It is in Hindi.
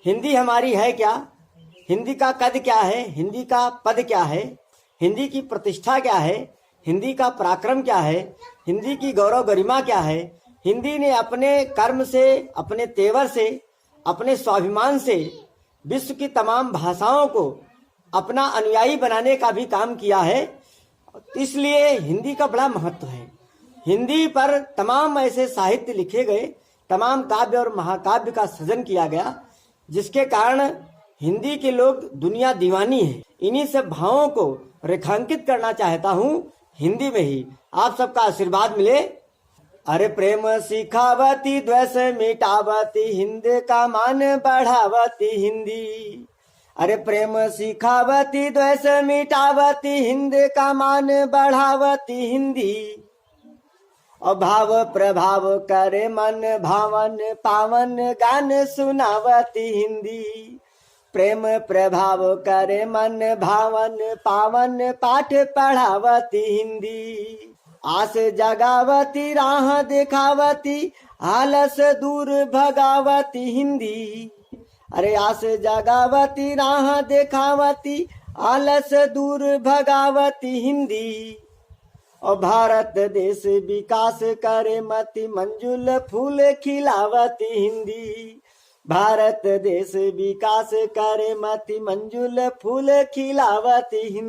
हिंदी हमारी है क्या? हिंदी का कद क्या है? हिंदी का पद क्या है? हिंदी की प्रतिष्ठा क्या है? हिंदी का पराक्रम क्या है? हिंदी की गौरव गरिमा क्या है? हिंदी ने अपने कर्म से, अपने तेवर से, अपने स्वाभिमान से विश्व की तमाम भाषाओं को अपना अनुयायी बनाने का भी काम किया है। इसलिए हिंदी का बड़ा महत्व है। हिंदी पर तमाम ऐसे साहित्य लिखे गए, तमाम काव्य और महाकाव्य का सृजन किया गया, जिसके कारण हिंदी के लोग दुनिया दीवानी है। इन्हीं सब भावों को रेखांकित करना चाहता हूँ हिंदी में ही। आप सबका आशीर्वाद मिले। अरे प्रेम सिखावती, द्वेष मिटावती, हिंद का मान बढ़ावती हिंदी। अरे प्रेम सिखावती, द्वेष मिटावती, हिंद का मान बढ़ावती हिंदी। और भाव प्रभाव करे मन भावन, पावन गान सुनावती हिंदी। प्रेम प्रभाव करे मन भावन, पावन पाठ पढ़ावती हिंदी। आस जगावती, राह दिखावती, आलस दूर भगावती हिंदी। अरे आस जगावती, राह दिखावती, आलस दूर भगावती हिंदी। और भारत देश विकास करे, मति मंजुल फूल खिलावती हिंदी। भारत देश विकास करे, मति मंजुल फूल खिलावती हिंदी।